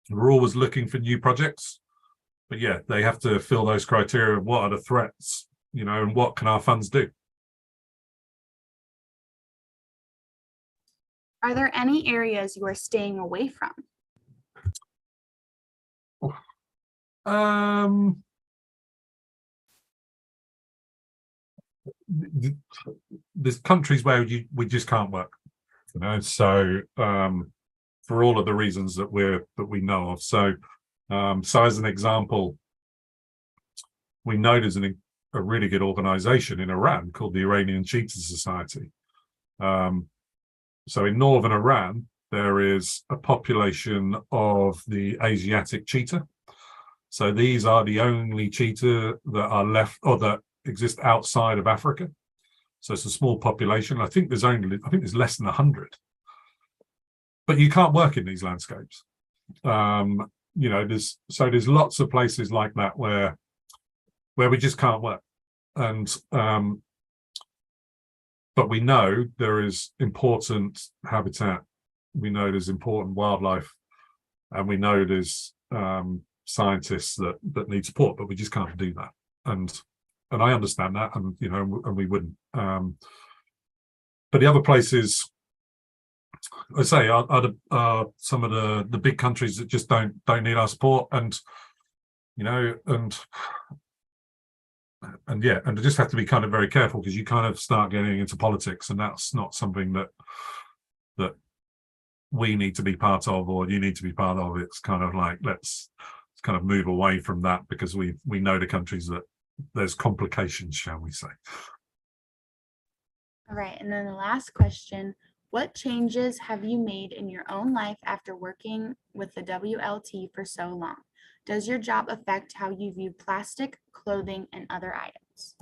We're always looking for new projects, but yeah, they have to fill those criteria. What are the threats, and what can our funds do? Are there any areas you are staying away from? There's countries where we just can't work, so for all of the reasons that we know of. So as an example, we know there's a really good organization in Iran called the Iranian Cheetah Society. So in northern Iran, there is a population of the Asiatic cheetah. So these are the only cheetah that are left or that exist outside of Africa. So it's a small population. I think there's less than 100. But you can't work in these landscapes. There's lots of places like that where we just can't work. And but we know there is important habitat, we know there's important wildlife, and we know there's scientists that need support, but we just can't do that. And I understand that, and and we wouldn't. But the other places, I say, are some of the big countries that just don't need our support, and and they just have to be kind of very careful, because you kind of start getting into politics, and that's not something that we need to be part of, or you need to be part of. It's kind of like, let's kind of move away from that, because we know the countries that there's complications, shall we say. All right, and then the last question, what changes have you made in your own life after working with the WLT for so long? Does your job affect how you view plastic, clothing, and other items?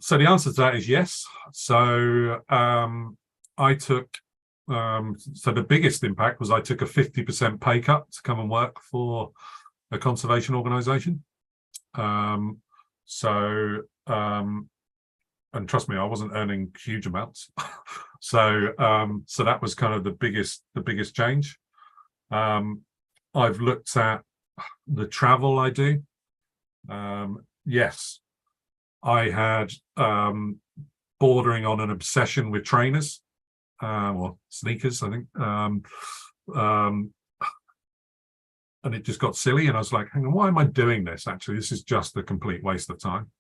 So the answer to that is yes. So I took so the biggest impact was I took a 50% pay cut to come and work for a conservation organization. And trust me, I wasn't earning huge amounts. So that was kind of the biggest change. I've looked at the travel I do. Yes, I had bordering on an obsession with trainers, or sneakers, I think. And it just got silly, and I was like, hang on, why am I doing this? Actually, this is just a complete waste of time.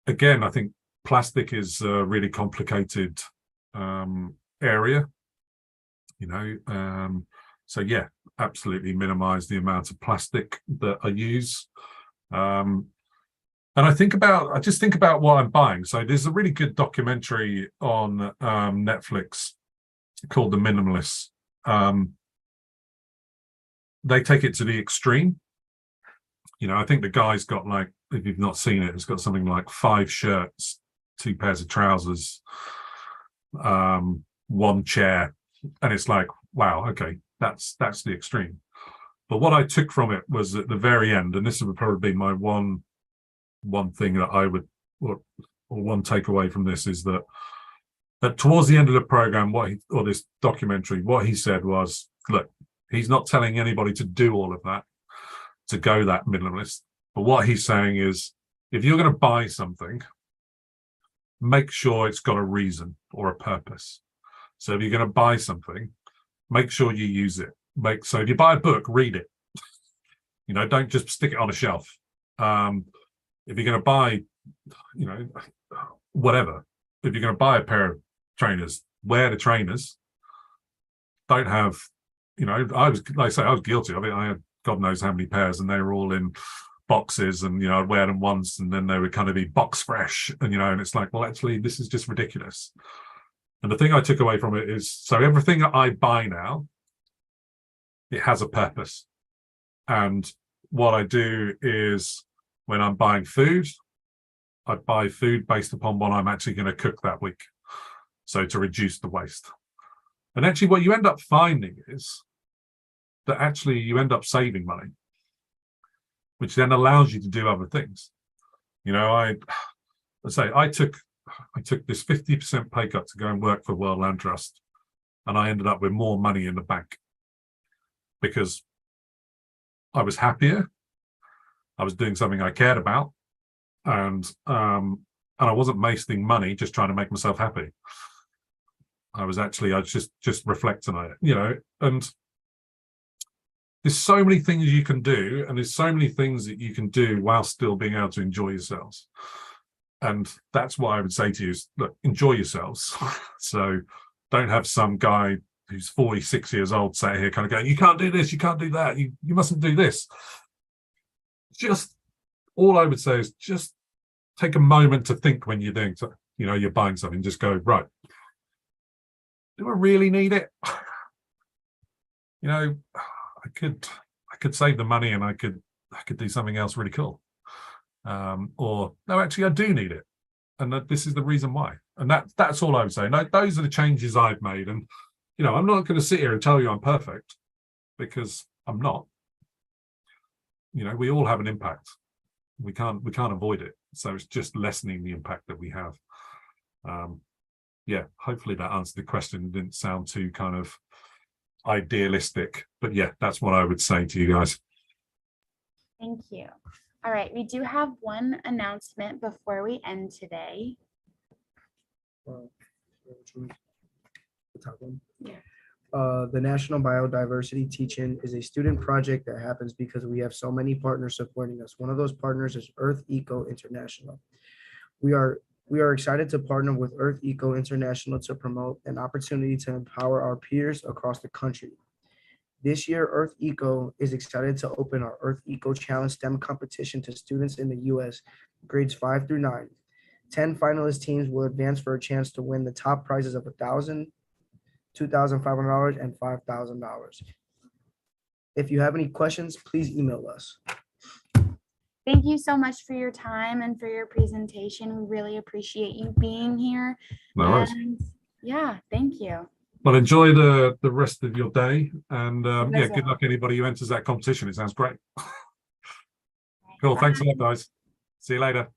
Again, I think plastic is a really complicated area, so yeah, absolutely minimize the amount of plastic that I use. And I just think about what I'm buying. So there's a really good documentary on Netflix called The Minimalists. They take it to the extreme. I think the guy's got, like, if you've not seen it, it's got something like 5 shirts, 2 pairs of trousers, 1 chair, and it's like, wow, okay, that's the extreme. But what I took from it was at the very end, and this would probably be my one thing that I would, or one takeaway from this, is that towards the end of the program, this documentary, what he said was, look, he's not telling anybody to do all of that, to go that minimalist. But what he's saying is, if you're going to buy something, make sure it's got a reason or a purpose. So if you're going to buy something, make sure you use it. So if you buy a book, read it. Don't just stick it on a shelf. If you're going to buy, whatever, if you're going to buy a pair of trainers, wear the trainers. Don't have, I was, like I say, I was guilty of it. I had God knows how many pairs, and they were all in boxes, and I'd wear them once, and then they would kind of be box fresh, and and it's like, well, actually, this is just ridiculous. And the thing I took away from it is, so everything that I buy now, it has a purpose. And what I do is when I'm buying food, I buy food based upon what I'm actually going to cook that week. So to reduce the waste. And actually what you end up finding is that actually you end up saving money, which then allows you to do other things. You know, I took this 50% pay cut to go and work for World Land Trust, and I ended up with more money in the bank because I was happier. I was doing something I cared about, and I wasn't wasting money just trying to make myself happy. I was just reflecting on it, you know, and there's so many things you can do, and there's so many things that you can do while still being able to enjoy yourselves. And that's what I would say to you is, look, enjoy yourselves. So don't have some guy who's 46 years old sat here kind of going, you can't do this, you can't do that, you mustn't do this. Just all I would say is just take a moment to think when you're doing, you know, you're buying something, just go, right, do I really need it? You know, I could save the money and I could do something else really cool. Or no, actually I do need it, and this is the reason why. And that's all I would say. No, those are the changes I've made. And you know, I'm not going to sit here and tell you I'm perfect, because I'm not. You know, we all have an impact. We can't avoid it. So it's just lessening the impact that we have. Yeah, hopefully that answered the question. It didn't sound too kind of idealistic, but yeah, that's what I would say to you guys. Thank you. All right, we do have one announcement before we end today. The National Biodiversity Teach-In is a student project that happens because we have so many partners supporting us. One of those partners is Earth Eco International. We are excited to partner with Earth Eco International to promote an opportunity to empower our peers across the country. This year, Earth Eco is excited to open our Earth Eco Challenge STEM competition to students in the U.S. grades 5 through 9. 10 finalist teams will advance for a chance to win the top prizes of $1,000, $2,500, and $5,000. If you have any questions, please email us. Thank you so much for your time and for your presentation. We really appreciate you being here. No worries. And yeah, thank you. Well, enjoy the rest of your day, and yeah, as good well. luck anybody who enters that competition. It sounds great. Cool. Thanks a lot, guys. See you later.